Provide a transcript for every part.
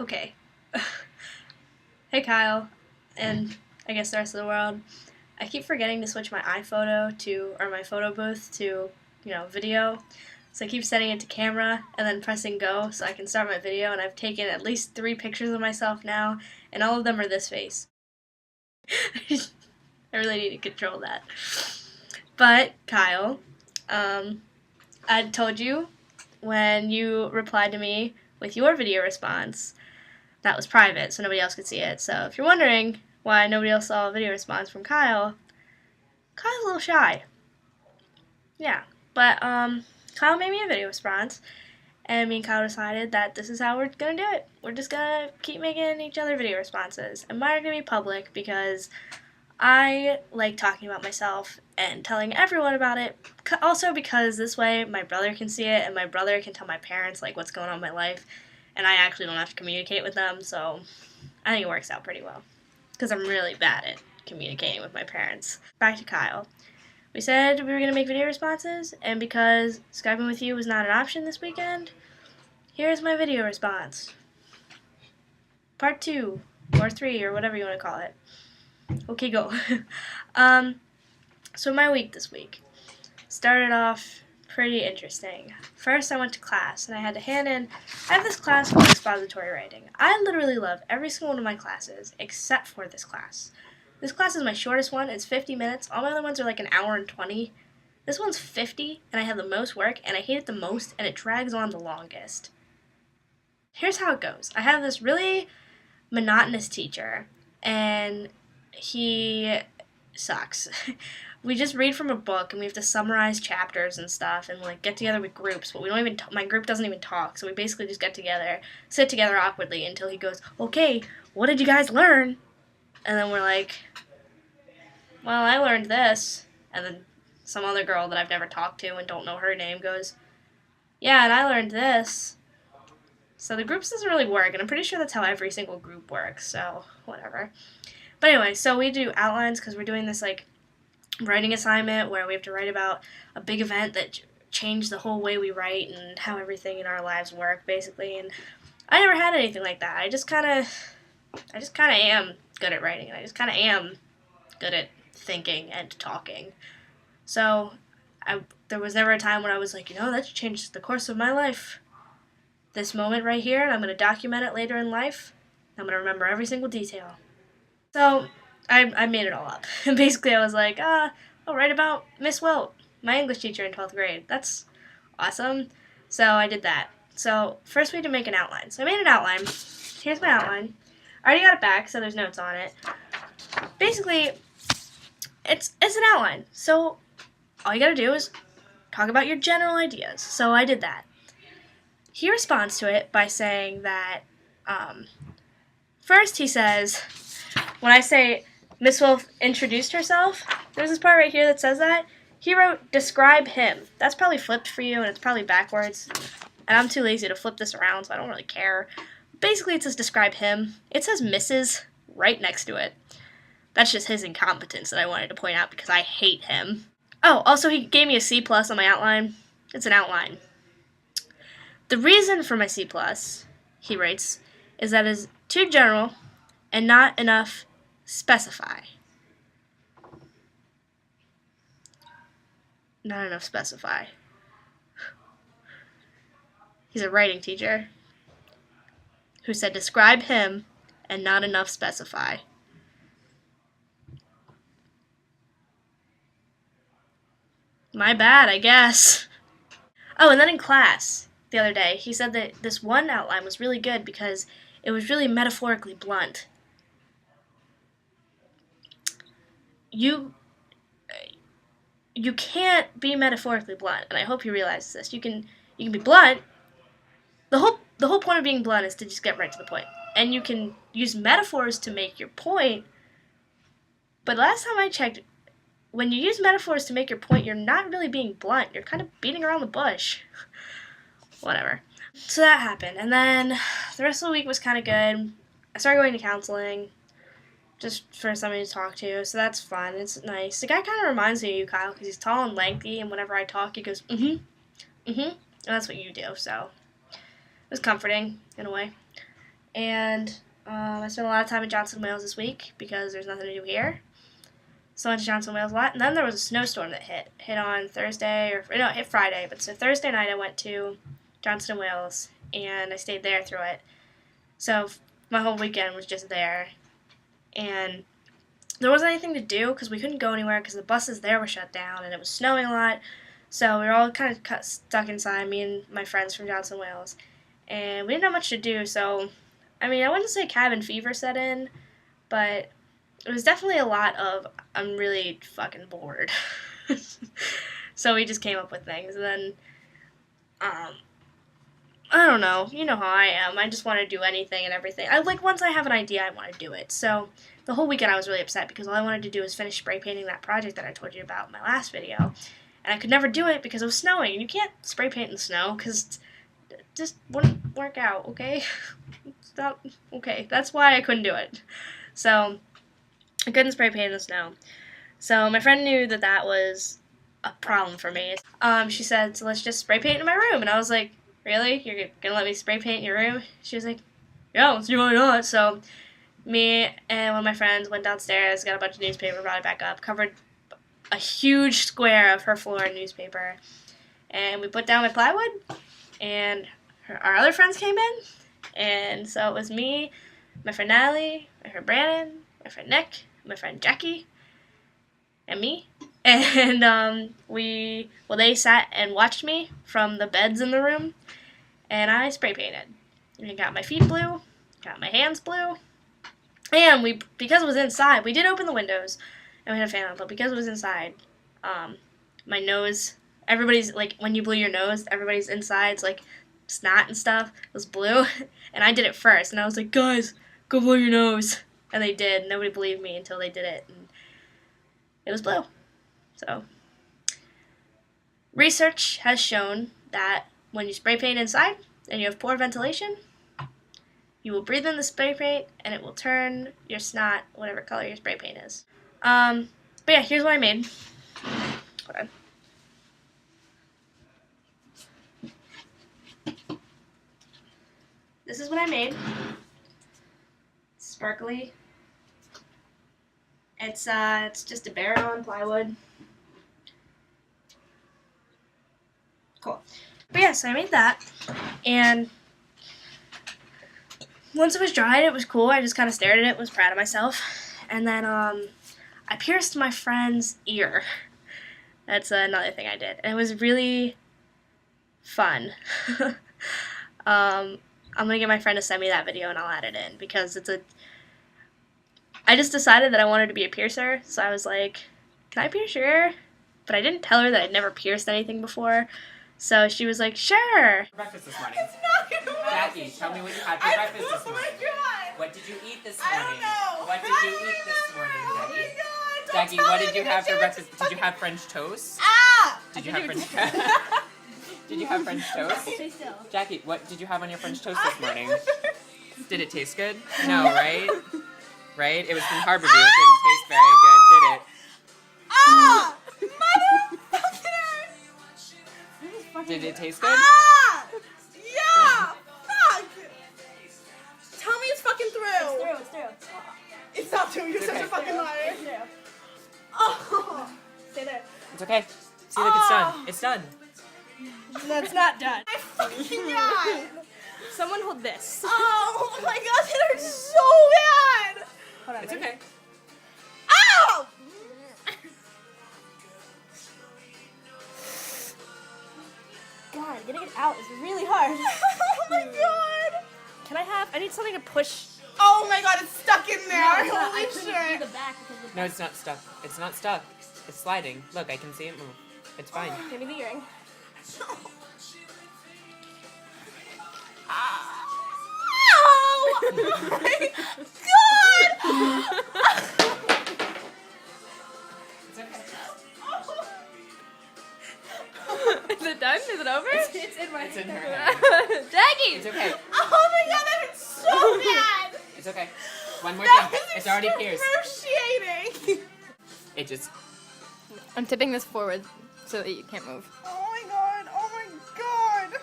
Okay. Hey Kyle, and I guess the rest of the world. I keep forgetting to switch my iPhoto or my photo booth to, video. So I keep setting it to camera and then pressing go so I can start my video, and I've taken at least 3 pictures of myself now, and all of them are this face. I really need to control that. But, Kyle, um, I told you when you replied to me with your video response that was private, so nobody else could see it. So if you're wondering why nobody else saw a video response from Kyle's a little shy. Yeah, but Kyle made me a video response, and me and Kyle decided that this is how we're gonna do it. We're just gonna keep making each other video responses, and mine are gonna be public because I like talking about myself and telling everyone about it. Also because this way my brother can see it, and my brother can tell my parents like what's going on in my life, and I actually don't have to communicate with them. So I think it works out pretty well because I'm really bad at communicating with my parents. Back to Kyle. We said we were going to make video responses, and because Skyping with you was not an option this weekend, here's my video response. Part 2, or 3, or whatever you want to call it. Okay, go. So my week this week started off pretty interesting. First, I went to class, and I had to hand in. I have this class called expository writing. I literally love every single one of my classes except for this class. This class is my shortest one. It's 50 minutes. All my other ones are like an hour and 20. This one's 50, and I have the most work, and I hate it the most, and it drags on the longest. Here's how it goes. I have this really monotonous teacher, and he sucks. We just read from a book, and we have to summarize chapters and stuff, and like get together with groups. But we don't even. My group doesn't even talk, so we basically just get together, sit together awkwardly until he goes, "Okay, what did you guys learn?" And then we're like, "Well, I learned this," and then some other girl that I've never talked to and don't know her name goes, "Yeah, and I learned this." So the groups doesn't really work, and I'm pretty sure that's how every single group works. So whatever. But anyway, so we do outlines because we're doing this like writing assignment where we have to write about a big event that changed the whole way we write and how everything in our lives work, basically. And I never had anything like that. I just kind of am good at writing, and I just kind of am good at thinking and talking. So there was never a time when I was like, that's changed the course of my life. This moment right here, and I'm going to document it later in life. I'm going to remember every single detail. So I made it all up. And basically I was like, I'll write about Miss Wilt, my English teacher in 12th grade. That's awesome. So I did that. So first we had to make an outline. So I made an outline. Here's my outline. I already got it back, so there's notes on it. Basically, it's an outline. So all you gotta do is talk about your general ideas. So I did that. He responds to it by saying that, first he says, when I say Miss Wilt introduced herself, there's this part right here that says that. He wrote, describe him. That's probably flipped for you, and it's probably backwards. And I'm too lazy to flip this around, so I don't really care. Basically, it says describe him. It says Mrs. right next to it. That's just his incompetence that I wanted to point out because I hate him. Oh, also he gave me a C+ on my outline. It's an outline. The reason for my C+, he writes, is that it is too general and not enough specify. Not enough specify. He's a writing teacher who said describe him and not enough specify. My bad, I guess. Oh, and then in class the other day, he said that this one outline was really good because it was really metaphorically blunt. You can't be metaphorically blunt, and I hope you realize this. You can be blunt. The whole point of being blunt is to just get right to the point. And you can use metaphors to make your point, but last time I checked, when you use metaphors to make your point, you're not really being blunt. You're kind of beating around the bush. Whatever. So that happened, and then the rest of the week was kind of good. I started going to counseling, just for somebody to talk to, so that's fun. It's nice. The guy kind of reminds me of you, Kyle, because he's tall and lengthy, and whenever I talk, he goes, and that's what you do, so it was comforting, in a way. And I spent a lot of time in Johnson, Wales this week because there's nothing to do here. So I went to Johnson, Wales a lot. And then there was a snowstorm that hit on Thursday, it hit Friday. But so Thursday night I went to Johnson, Wales, and I stayed there through it. So my whole weekend was just there. And there wasn't anything to do because we couldn't go anywhere because the buses there were shut down and it was snowing a lot. So we were all kind of stuck inside, me and my friends from Johnson, Wales. And we didn't have much to do, so, I mean, I wouldn't say cabin fever set in, but it was definitely a lot of, I'm really fucking bored. So we just came up with things, and then, I don't know, you know how I am, I just want to do anything and everything. Once I have an idea, I want to do it, so the whole weekend I was really upset because all I wanted to do was finish spray painting that project that I told you about in my last video, and I could never do it because it was snowing, and you can't spray paint in the snow, because just wouldn't work out, okay? Okay, that's why I couldn't do it. So, I couldn't spray paint in the snow. So, my friend knew that that was a problem for me. She said, so let's just spray paint in my room. And I was like, really? You're gonna let me spray paint in your room? She was like, yeah, let's do why not. So, me and one of my friends went downstairs, got a bunch of newspaper, brought it back up, covered a huge square of her floor in newspaper. And we put down my plywood, and our other friends came in, and so it was me, my friend Natalie, my friend Brandon, my friend Nick, my friend Jackie, and me, and they sat and watched me from the beds in the room, and I spray painted. I got my feet blue, got my hands blue, and because it was inside, we did open the windows, and we had a fan on, but because it was inside, my nose, everybody's, like, when you blew your nose, everybody's inside's, like, snot and stuff was blue, and I did it first, and I was like, guys, go blow your nose, and they did. Nobody believed me until they did it, and it was blue. So, research has shown that when you spray paint inside, and you have poor ventilation, you will breathe in the spray paint, and it will turn your snot whatever color your spray paint is. But yeah, here's what I made. Hold on. This is what I made. Sparkly. It's just a barrel and plywood. Cool. But yeah, so I made that, and once it was dried, it was cool. I just kind of stared at it, was proud of myself, and then I pierced my friend's ear. That's another thing I did, and it was really fun. I'm gonna get my friend to send me that video and I'll add it in because I just decided that I wanted to be a piercer, so I was like, can I pierce your ear? But I didn't tell her that I'd never pierced anything before, so she was like, sure. Breakfast this morning. It's not gonna work. Jackie, tell me what you had for breakfast this Oh morning. my god! What did you eat this I morning? don't know. What did you eat this morning, Oh my Jackie? god! Don't Jackie, tell what me did you because have for you're breakfast? Did you fucking- have French toast? Ah! Did you have French Did you have French toast? Stay still. Jackie, what did you have on your French toast this morning? Did it taste good? No, right? Right? It was from Harborview. It didn't taste very good, did it? Ah! Motherfucker! Did it taste good? Ah! Yeah! Fuck! Tell me it's fucking through. It's through. It's not through. You're It's such okay. a fucking liar. It's through. Oh! Stay there. It's okay. See, look, it's done. It's done. No, it's not done. My fucking god! Someone hold this. Oh my god, it hurts so bad! Hold on. It's okay. Ow! God, getting it out is really hard. Oh my god! Can I need something to push. Oh my god, it's stuck in there! I Holy couldn't do shit! the back because No, it's not stuck. It's not stuck. It's sliding. Look, I can see it move. It's fine. give me the earring. Ow! Oh my god! It's okay. Is it done? Is it over? It's in my It's in her hand. hand. Jackie! It's okay. Oh my god, that hurts so bad! It's okay. One more That thing. was It's already pierced. excruciating! It just. I'm tipping this forward so that you can't move. Oh my god, oh my god!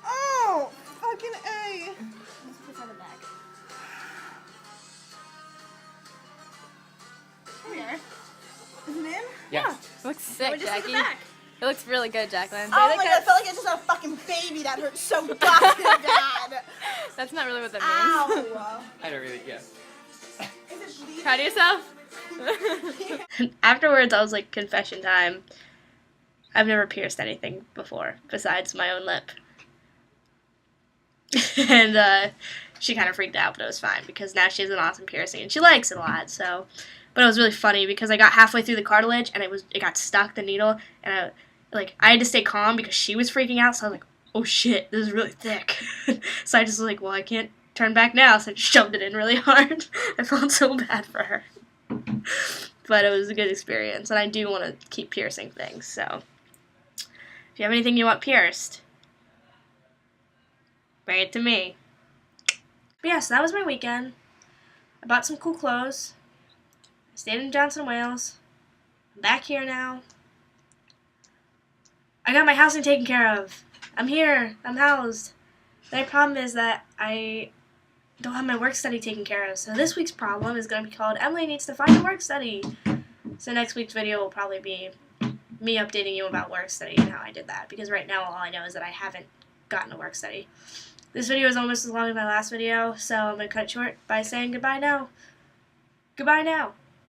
Oh! Fucking A! Yeah. It looks sick, We just look at Jackie. the back. It looks really good, Jacqueline. Oh my god, I felt like I just had a fucking baby that hurt so goddamn bad. That's not really what that means. Ow. I don't really. Yeah. Is it bleeding? Proud of yourself? Afterwards, I was like, confession time. I've never pierced anything before besides my own lip. And she kind of freaked out, but it was fine because now she has an awesome piercing and she likes it a lot. So, but it was really funny because I got halfway through the cartilage and it got stuck, the needle, and I had to stay calm because she was freaking out. So I was like, oh shit, this is really thick. So I just was like, well, I can't turn back now. So I just shoved it in really hard. I felt so bad for her. But it was a good experience, and I do want to keep piercing things, so if you have anything you want pierced, bring it to me. But yeah, so that was my weekend. I bought some cool clothes. I stayed in Johnson, Wales. I'm back here now. I got my housing taken care of. I'm here. I'm housed. The only problem is that I don't have my work study taken care of. So this week's problem is going to be called Emily Needs to Find a Work Study. So next week's video will probably be me updating you about work study and how I did that. Because right now all I know is that I haven't gotten a work study. This video is almost as long as my last video, so I'm going to cut it short by saying goodbye now. Goodbye now.